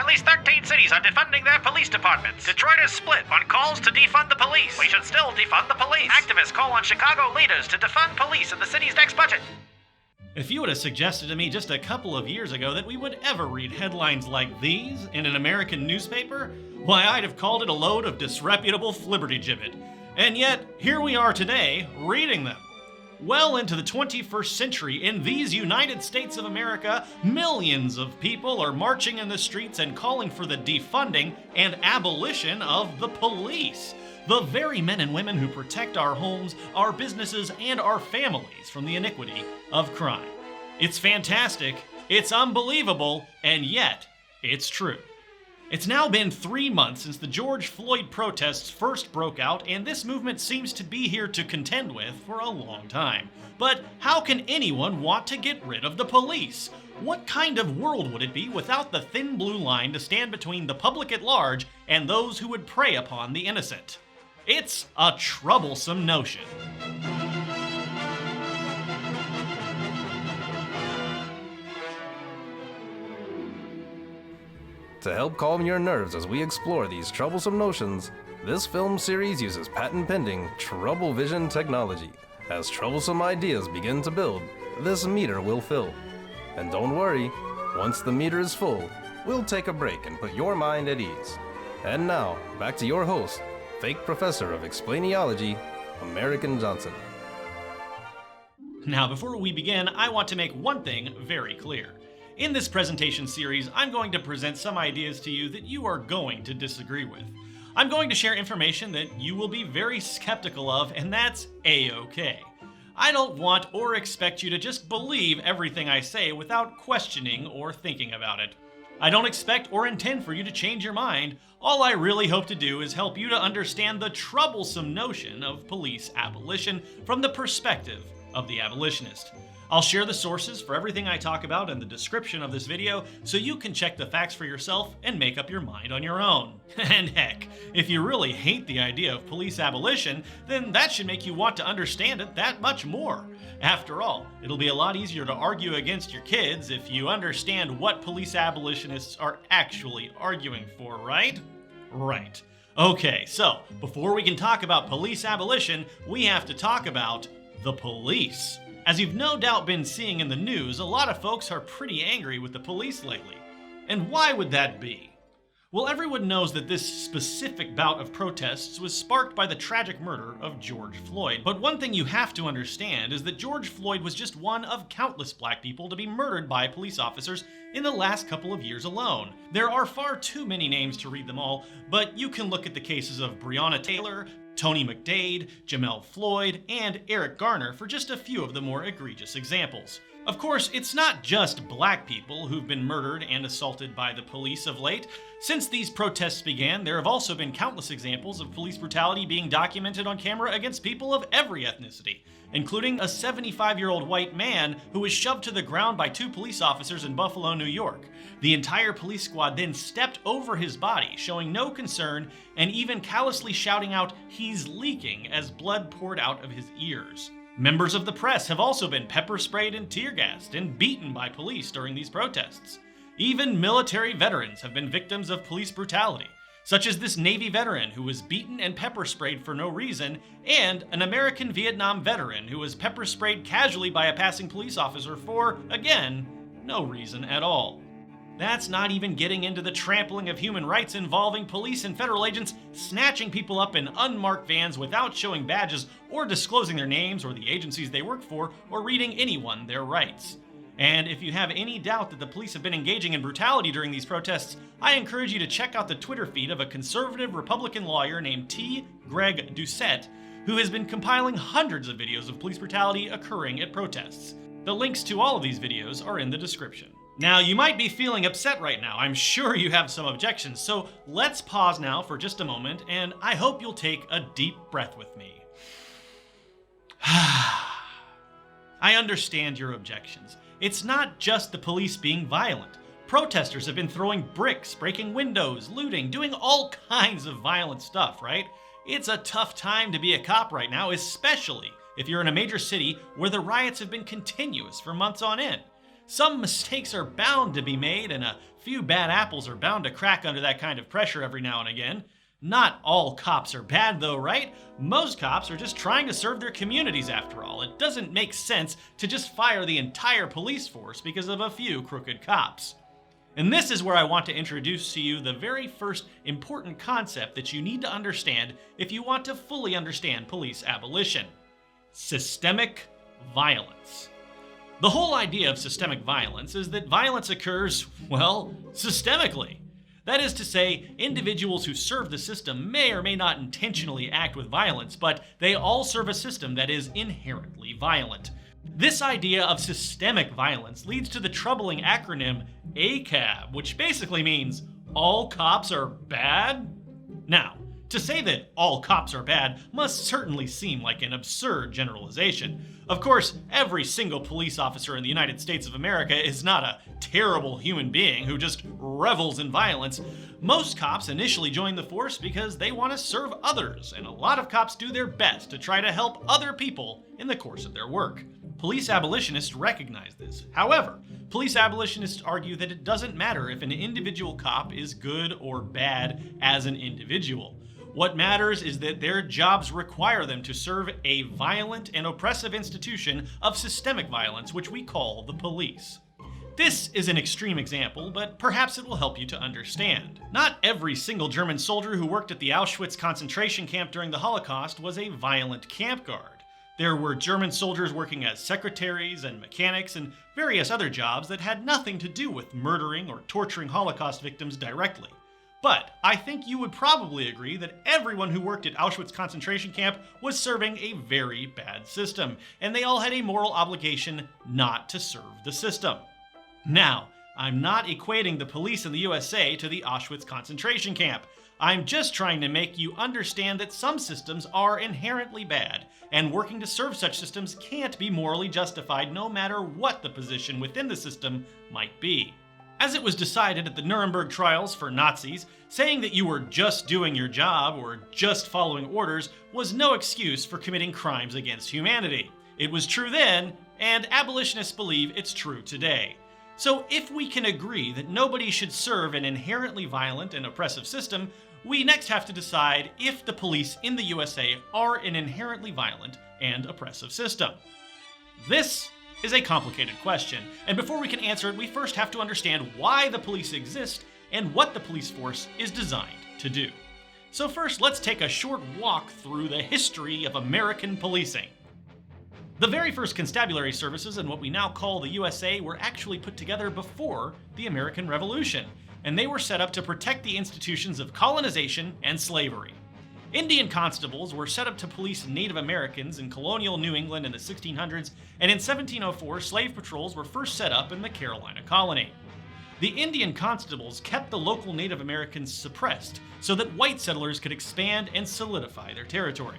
At least 13 cities are defunding their police departments. Detroit is split on calls to defund the police. We should still defund the police. Activists call on Chicago leaders to defund police in the city's next budget. If you would have suggested to me just a couple of years ago that we would ever read headlines like these in an American newspaper, why, I'd have called it a load of disreputable flibbertigibbet. And yet, here we are today, reading them. Well into the 21st century, in these United States of America, millions of people are marching in the streets and calling for the defunding and abolition of the police. The very men and women who protect our homes, our businesses, and our families from the iniquity of crime. It's fantastic, it's unbelievable, and yet, it's true. It's now been 3 months since the George Floyd protests first broke out, and this movement seems to be here to contend with for a long time. But how can anyone want to get rid of the police? What kind of world would it be without the thin blue line to stand between the public at large and those who would prey upon the innocent? It's a troublesome notion. To help calm your nerves as we explore these troublesome notions, this film series uses patent-pending Trouble Vision technology. As troublesome ideas begin to build, this meter will fill. And don't worry, once the meter is full, we'll take a break and put your mind at ease. And now, back to your host, fake professor of explainology, American Johnson. Now, before we begin, I want to make one thing very clear. In this presentation series, I'm going to present some ideas to you that you are going to disagree with. I'm going to share information that you will be very skeptical of, and that's A-okay. I don't want or expect you to just believe everything I say without questioning or thinking about it. I don't expect or intend for you to change your mind. All I really hope to do is help you to understand the troublesome notion of police abolition from the perspective of the abolitionist. I'll share the sources for everything I talk about in the description of this video so you can check the facts for yourself and make up your mind on your own. And heck, if you really hate the idea of police abolition, then that should make you want to understand it that much more. After all, it'll be a lot easier to argue against your kids if you understand what police abolitionists are actually arguing for, right? Right. Okay, so before we can talk about police abolition, we have to talk about the police. As you've no doubt been seeing in the news, a lot of folks are pretty angry with the police lately. And why would that be? Well, everyone knows that this specific bout of protests was sparked by the tragic murder of George Floyd. But one thing you have to understand is that George Floyd was just one of countless black people to be murdered by police officers in the last couple of years alone. There are far too many names to read them all, but you can look at the cases of Breonna Taylor, Tony McDade, Jamel Floyd, and Eric Garner for just a few of the more egregious examples. Of course, it's not just black people who've been murdered and assaulted by the police of late. Since these protests began, there have also been countless examples of police brutality being documented on camera against people of every ethnicity, including a 75-year-old white man who was shoved to the ground by 2 police officers in Buffalo, New York. The entire police squad then stepped over his body, showing no concern and even callously shouting out, "He's leaking," as blood poured out of his ears. Members of the press have also been pepper sprayed and tear gassed and beaten by police during these protests. Even military veterans have been victims of police brutality, such as this Navy veteran who was beaten and pepper sprayed for no reason, and an American Vietnam veteran who was pepper sprayed casually by a passing police officer for, again, no reason at all. That's not even getting into the trampling of human rights involving police and federal agents snatching people up in unmarked vans without showing badges or disclosing their names or the agencies they work for or reading anyone their rights. And if you have any doubt that the police have been engaging in brutality during these protests, I encourage you to check out the Twitter feed of a conservative Republican lawyer named T. Greg Doucette, who has been compiling hundreds of videos of police brutality occurring at protests. The links to all of these videos are in the description. Now, you might be feeling upset right now. I'm sure you have some objections, so let's pause now for just a moment, and I hope you'll take a deep breath with me. I understand your objections. It's not just the police being violent. Protesters have been throwing bricks, breaking windows, looting, doing all kinds of violent stuff, right? It's a tough time to be a cop right now, especially if you're in a major city where the riots have been continuous for months on end. Some mistakes are bound to be made, and a few bad apples are bound to crack under that kind of pressure every now and again. Not all cops are bad though, right? Most cops are just trying to serve their communities after all. It doesn't make sense to just fire the entire police force because of a few crooked cops. And this is where I want to introduce to you the very first important concept that you need to understand if you want to fully understand police abolition: systemic violence. The whole idea of systemic violence is that violence occurs, well, systemically. That is to say, individuals who serve the system may or may not intentionally act with violence, but they all serve a system that is inherently violent. This idea of systemic violence leads to the troubling acronym ACAB, which basically means all cops are bad? Now, to say that all cops are bad must certainly seem like an absurd generalization. Of course, every single police officer in the United States of America is not a terrible human being who just revels in violence. Most cops initially join the force because they want to serve others, and a lot of cops do their best to try to help other people in the course of their work. Police abolitionists recognize this. However, police abolitionists argue that it doesn't matter if an individual cop is good or bad as an individual. What matters is that their jobs require them to serve a violent and oppressive institution of systemic violence, which we call the police. This is an extreme example, but perhaps it will help you to understand. Not every single German soldier who worked at the Auschwitz concentration camp during the Holocaust was a violent camp guard. There were German soldiers working as secretaries and mechanics and various other jobs that had nothing to do with murdering or torturing Holocaust victims directly. But I think you would probably agree that everyone who worked at Auschwitz concentration camp was serving a very bad system, and they all had a moral obligation not to serve the system. Now, I'm not equating the police in the USA to the Auschwitz concentration camp. I'm just trying to make you understand that some systems are inherently bad, and working to serve such systems can't be morally justified no matter what the position within the system might be. As it was decided at the Nuremberg trials for Nazis, saying that you were just doing your job or just following orders was no excuse for committing crimes against humanity. It was true then, and abolitionists believe it's true today. So if we can agree that nobody should serve an inherently violent and oppressive system, we next have to decide if the police in the USA are an inherently violent and oppressive system. This is a complicated question, and before we can answer it, we first have to understand why the police exist and what the police force is designed to do. So first, let's take a short walk through the history of American policing. The very first constabulary services in what we now call the USA were actually put together before the American Revolution, and they were set up to protect the institutions of colonization and slavery. Indian constables were set up to police Native Americans in colonial New England in the 1600s, and in 1704, slave patrols were first set up in the Carolina colony. The Indian constables kept the local Native Americans suppressed so that white settlers could expand and solidify their territory.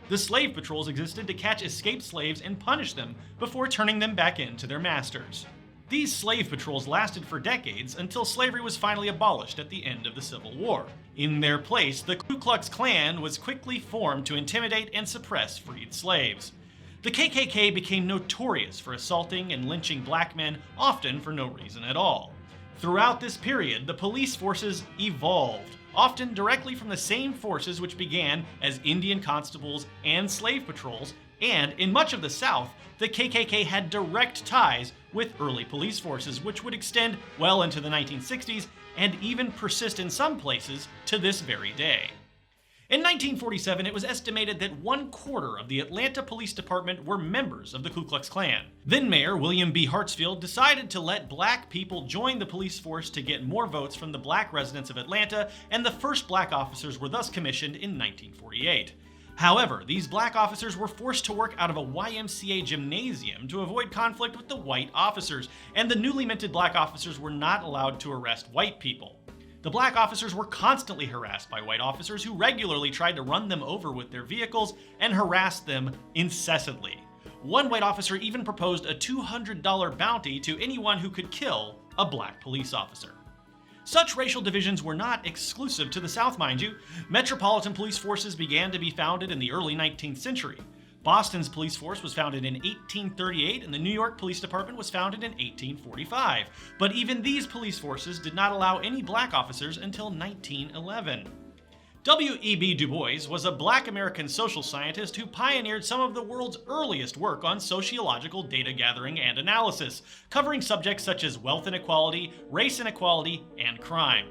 The slave patrols existed to catch escaped slaves and punish them before turning them back in to their masters. These slave patrols lasted for decades until slavery was finally abolished at the end of the Civil War. In their place, the Ku Klux Klan was quickly formed to intimidate and suppress freed slaves. The KKK became notorious for assaulting and lynching black men, often for no reason at all. Throughout this period, the police forces evolved, often directly from the same forces which began as Indian constables and slave patrols, and in much of the South, the KKK had direct ties with early police forces, which would extend well into the 1960s and even persist in some places to this very day. In 1947, it was estimated that 1/4 of the Atlanta Police Department were members of the Ku Klux Klan. Then Mayor William B. Hartsfield decided to let black people join the police force to get more votes from the black residents of Atlanta, and the first black officers were thus commissioned in 1948. However, these black officers were forced to work out of a YMCA gymnasium to avoid conflict with the white officers, and the newly minted black officers were not allowed to arrest white people. The black officers were constantly harassed by white officers who regularly tried to run them over with their vehicles and harassed them incessantly. One white officer even proposed a $200 bounty to anyone who could kill a black police officer. Such racial divisions were not exclusive to the South, mind you. Metropolitan police forces began to be founded in the early 19th century. Boston's police force was founded in 1838, and the New York Police Department was founded in 1845. But even these police forces did not allow any black officers until 1911. W.E.B. Du Bois was a black American social scientist who pioneered some of the world's earliest work on sociological data gathering and analysis, covering subjects such as wealth inequality, race inequality, and crime.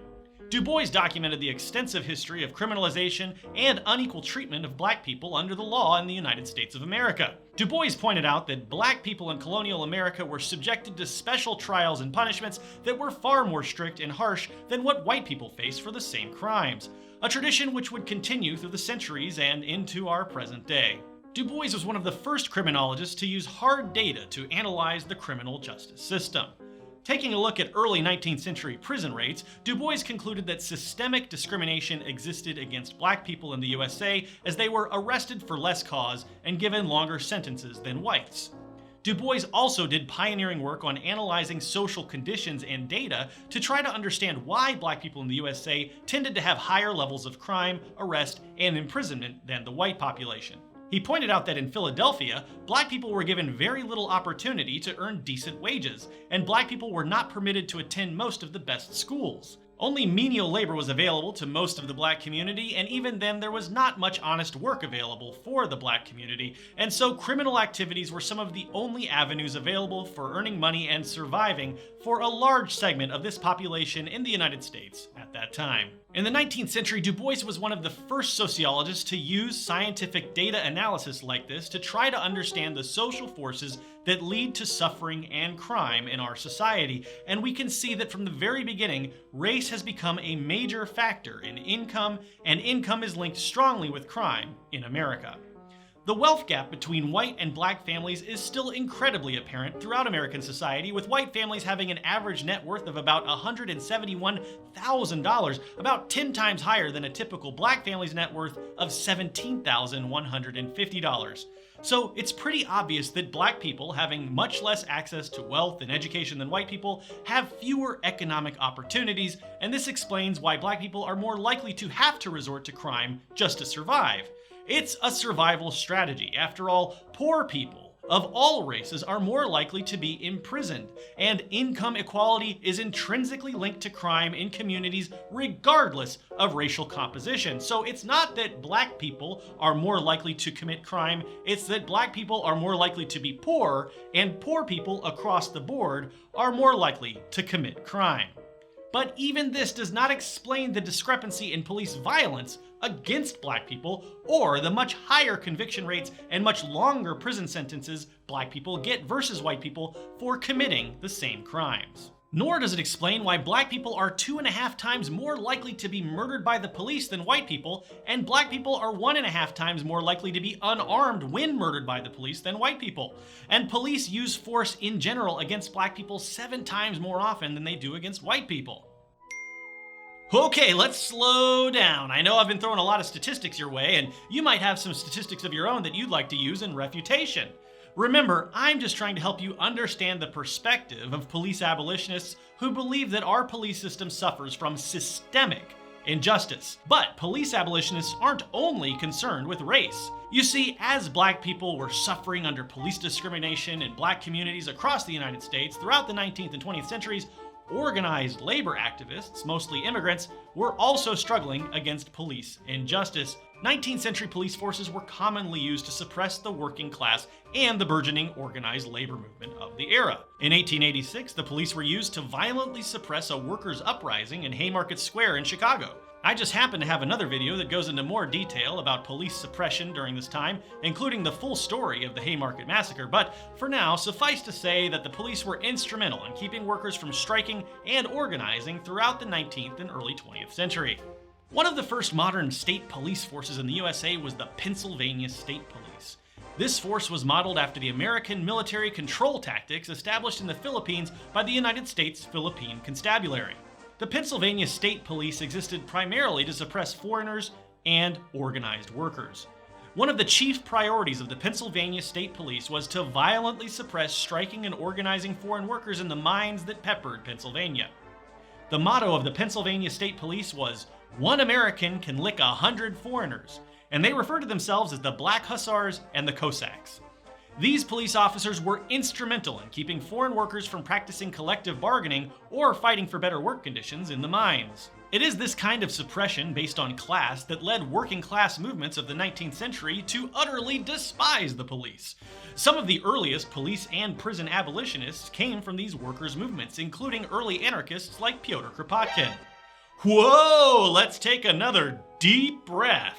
Du Bois documented the extensive history of criminalization and unequal treatment of black people under the law in the United States of America. Du Bois pointed out that black people in colonial America were subjected to special trials and punishments that were far more strict and harsh than what white people faced for the same crimes, a tradition which would continue through the centuries and into our present day. Du Bois was one of the first criminologists to use hard data to analyze the criminal justice system. Taking a look at early 19th century prison rates, Du Bois concluded that systemic discrimination existed against black people in the USA as they were arrested for less cause and given longer sentences than whites. Du Bois also did pioneering work on analyzing social conditions and data to try to understand why black people in the USA tended to have higher levels of crime, arrest, and imprisonment than the white population. He pointed out that in Philadelphia, black people were given very little opportunity to earn decent wages, and black people were not permitted to attend most of the best schools. Only menial labor was available to most of the black community, and even then there was not much honest work available for the black community, and so criminal activities were some of the only avenues available for earning money and surviving for a large segment of this population in the United States at that time. In the 19th century, Du Bois was one of the first sociologists to use scientific data analysis like this to try to understand the social forces that lead to suffering and crime in our society, and we can see that from the very beginning, race has become a major factor in income, and income is linked strongly with crime in America. The wealth gap between white and black families is still incredibly apparent throughout American society, with white families having an average net worth of about $171,000, about 10 times higher than a typical black family's net worth of $17,150. So it's pretty obvious that black people, having much less access to wealth and education than white people, have fewer economic opportunities, and this explains why black people are more likely to have to resort to crime just to survive. It's a survival strategy. After all, poor people of all races are more likely to be imprisoned, and income equality is intrinsically linked to crime in communities regardless of racial composition. So it's not that black people are more likely to commit crime, it's that black people are more likely to be poor, and poor people across the board are more likely to commit crime. But even this does not explain the discrepancy in police violence against black people, or the much higher conviction rates and much longer prison sentences black people get versus white people for committing the same crimes. Nor does it explain why black people are 2.5 times more likely to be murdered by the police than white people, and black people are 1.5 times more likely to be unarmed when murdered by the police than white people. And police use force in general against black people 7 times more often than they do against white people. Okay, let's slow down. I know I've been throwing a lot of statistics your way, and you might have some statistics of your own that you'd like to use in refutation. Remember, I'm just trying to help you understand the perspective of police abolitionists who believe that our police system suffers from systemic injustice. But police abolitionists aren't only concerned with race. You see, as black people were suffering under police discrimination in black communities across the United States throughout the 19th and 20th centuries, organized labor activists, mostly immigrants, were also struggling against police injustice. 19th century police forces were commonly used to suppress the working class and the burgeoning organized labor movement of the era. In 1886, the police were used to violently suppress a workers' uprising in Haymarket Square in Chicago. I just happen to have another video that goes into more detail about police suppression during this time, including the full story of the Haymarket Massacre, but for now, suffice to say that the police were instrumental in keeping workers from striking and organizing throughout the 19th and early 20th century. One of the first modern state police forces in the USA was the Pennsylvania State Police. This force was modeled after the American military control tactics established in the Philippines by the United States Philippine Constabulary. The Pennsylvania State Police existed primarily to suppress foreigners and organized workers. One of the chief priorities of the Pennsylvania State Police was to violently suppress striking and organizing foreign workers in the mines that peppered Pennsylvania. The motto of the Pennsylvania State Police was, "One American can lick 100 foreigners," and they refer to themselves as the Black Hussars and the Cossacks. These police officers were instrumental in keeping foreign workers from practicing collective bargaining or fighting for better work conditions in the mines. It is this kind of suppression based on class that led working class movements of the 19th century to utterly despise the police. Some of the earliest police and prison abolitionists came from these workers' movements, including early anarchists like Pyotr Kropotkin. Whoa, let's take another deep breath.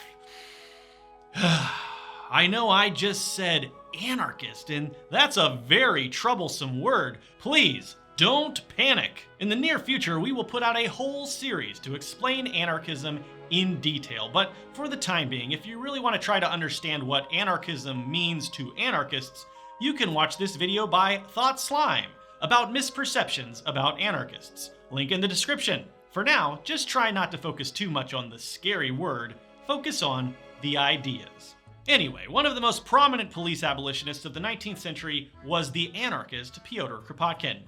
I know I just said anarchist, and that's a very troublesome word. Please, don't panic. In the near future, we will put out a whole series to explain anarchism in detail, but for the time being, if you really want to try to understand what anarchism means to anarchists, you can watch this video by Thought Slime about misperceptions about anarchists. Link in the description. For now, just try not to focus too much on the scary word. Focus on the ideas. Anyway, one of the most prominent police abolitionists of the 19th century was the anarchist Pyotr Kropotkin.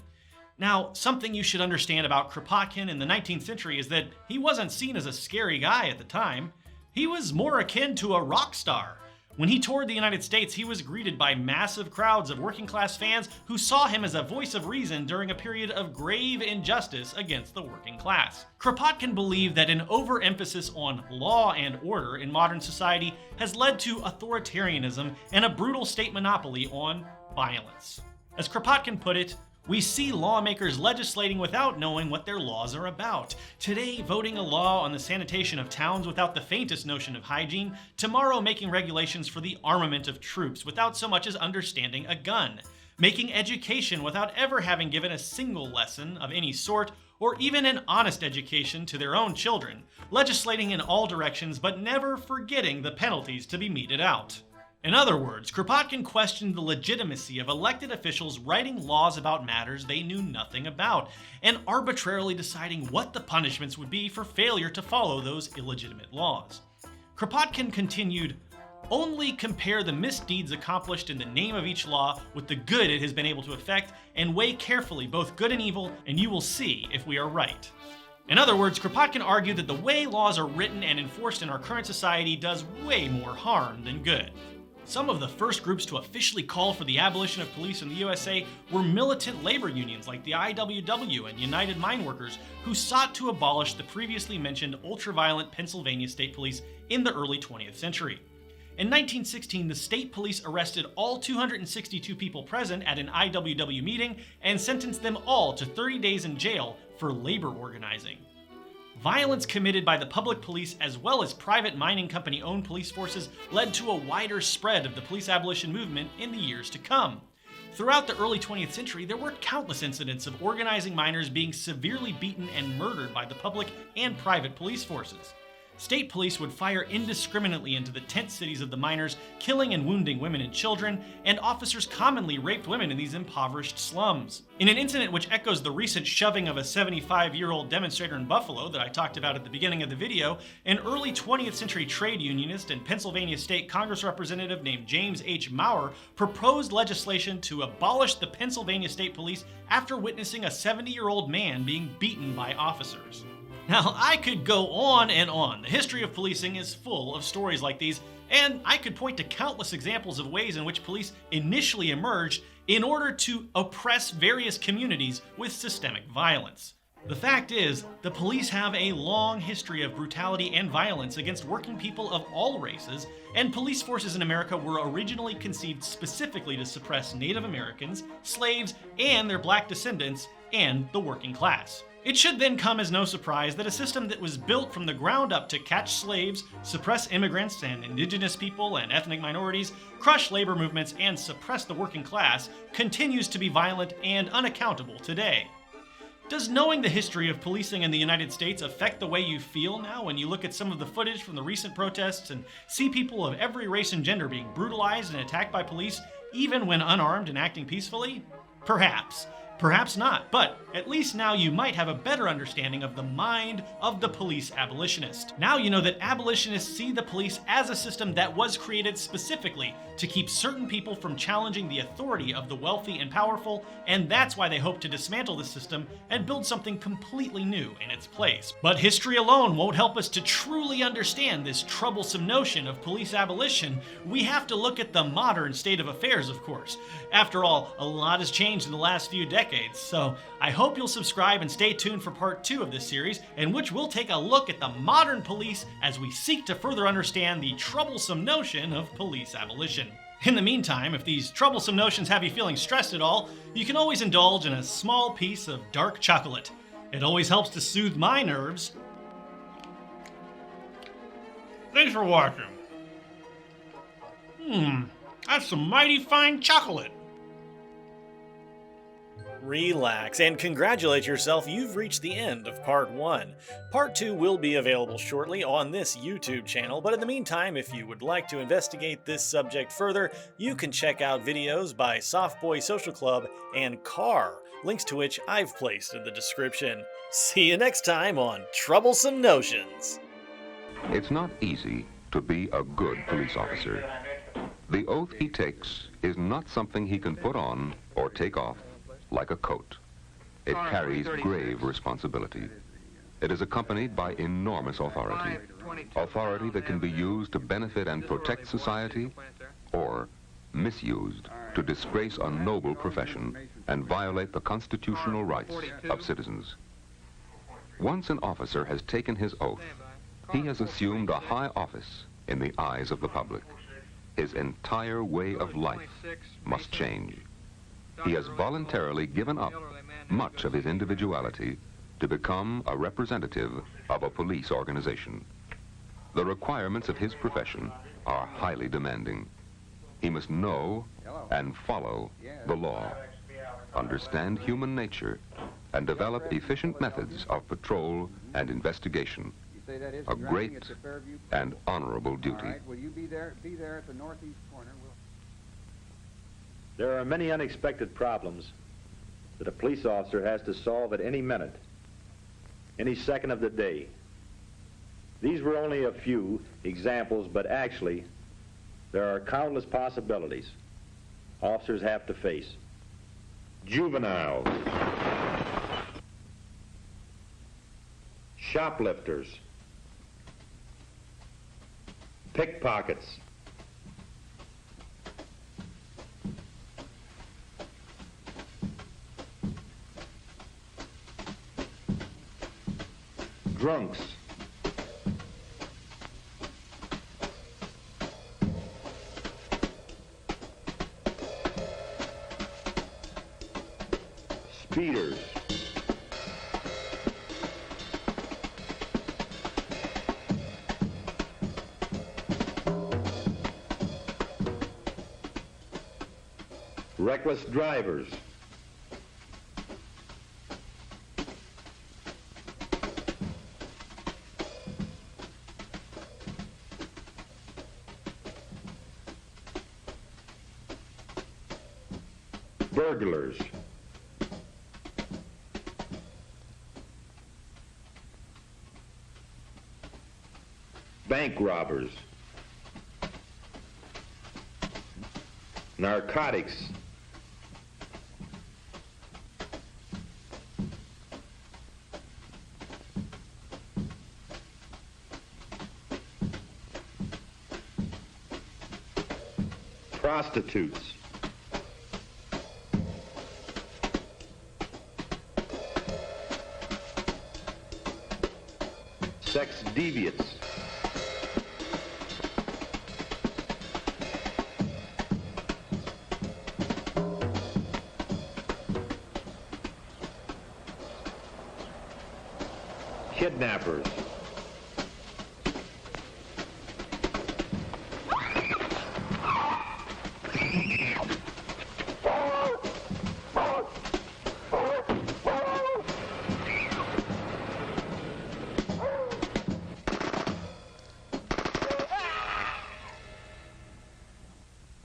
Now, something you should understand about Kropotkin in the 19th century is that he wasn't seen as a scary guy at the time. He was more akin to a rock star. When he toured the United States, he was greeted by massive crowds of working class fans who saw him as a voice of reason during a period of grave injustice against the working class. Kropotkin believed that an overemphasis on law and order in modern society has led to authoritarianism and a brutal state monopoly on violence. As Kropotkin put it, we see lawmakers legislating without knowing what their laws are about. Today, voting a law on the sanitation of towns without the faintest notion of hygiene. Tomorrow, making regulations for the armament of troops without so much as understanding a gun. Making education without ever having given a single lesson of any sort, or even an honest education to their own children. Legislating in all directions, but never forgetting the penalties to be meted out. In other words, Kropotkin questioned the legitimacy of elected officials writing laws about matters they knew nothing about, and arbitrarily deciding what the punishments would be for failure to follow those illegitimate laws. Kropotkin continued, "Only compare the misdeeds accomplished in the name of each law with the good it has been able to effect, and weigh carefully both good and evil, and you will see if we are right." In other words, Kropotkin argued that the way laws are written and enforced in our current society does way more harm than good. Some of the first groups to officially call for the abolition of police in the USA were militant labor unions like the IWW and United Mine Workers, who sought to abolish the previously mentioned ultra-violent Pennsylvania State Police in the early 20th century. In 1916, the state police arrested all 262 people present at an IWW meeting and sentenced them all to 30 days in jail for labor organizing. Violence committed by the public police as well as private mining company-owned police forces led to a wider spread of the police abolition movement in the years to come. Throughout the early 20th century, there were countless incidents of organizing miners being severely beaten and murdered by the public and private police forces. State police would fire indiscriminately into the tent cities of the miners, killing and wounding women and children, and officers commonly raped women in these impoverished slums. In an incident which echoes the recent shoving of a 75-year-old demonstrator in Buffalo that I talked about at the beginning of the video, an early 20th century trade unionist and Pennsylvania State Congress representative named James H. Maurer proposed legislation to abolish the Pennsylvania State Police after witnessing a 70-year-old man being beaten by officers. Now, I could go on and on. The history of policing is full of stories like these, and I could point to countless examples of ways in which police initially emerged in order to oppress various communities with systemic violence. The fact is, the police have a long history of brutality and violence against working people of all races, and police forces in America were originally conceived specifically to suppress Native Americans, slaves, and their black descendants, and the working class. It should then come as no surprise that a system that was built from the ground up to catch slaves, suppress immigrants and indigenous people and ethnic minorities, crush labor movements, and suppress the working class continues to be violent and unaccountable today. Does knowing the history of policing in the United States affect the way you feel now when you look at some of the footage from the recent protests and see people of every race and gender being brutalized and attacked by police, even when unarmed and acting peacefully? Perhaps. Perhaps not, but at least now you might have a better understanding of the mind of the police abolitionist. Now you know that abolitionists see the police as a system that was created specifically to keep certain people from challenging the authority of the wealthy and powerful, and that's why they hope to dismantle the system and build something completely new in its place. But history alone won't help us to truly understand this troublesome notion of police abolition. We have to look at the modern state of affairs, of course. After all, a lot has changed in the last few decades, so I hope you'll subscribe and stay tuned for part 2 of this series, in which we'll take a look at the modern police as we seek to further understand the troublesome notion of police abolition. In the meantime, if these troublesome notions have you feeling stressed at all, you can always indulge in a small piece of dark chocolate. It always helps to soothe my nerves. Thanks for watching. That's some mighty fine chocolate. Relax and congratulate yourself, you've reached the end of Part 1. Part 2 will be available shortly on this YouTube channel, but in the meantime, if you would like to investigate this subject further, you can check out videos by Softboy Social Club and Car, links to which I've placed in the description. See you next time on Troublesome Notions. It's not easy to be a good police officer. The oath he takes is not something he can put on or take off like a coat. It carries grave responsibility. It is accompanied by enormous authority. Authority that can be used to benefit and protect society, or misused to disgrace a noble profession and violate the constitutional rights of citizens. Once an officer has taken his oath, he has assumed a high office in the eyes of the public. His entire way of life must change. He has voluntarily given up much of his individuality to become a representative of a police organization. The requirements of his profession are highly demanding. He must know and follow the law, understand human nature, and develop efficient methods of patrol and investigation. A great and honorable duty. Will you be there at the northeast corner? There are many unexpected problems that a police officer has to solve at any minute, any second of the day. These were only a few examples, but actually, there are countless possibilities officers have to face. Juveniles, shoplifters, pickpockets, drunks, speeders, reckless drivers, burglars, bank robbers, narcotics, prostitutes, sex deviants, kidnappers,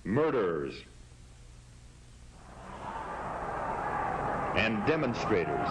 murderers, and demonstrators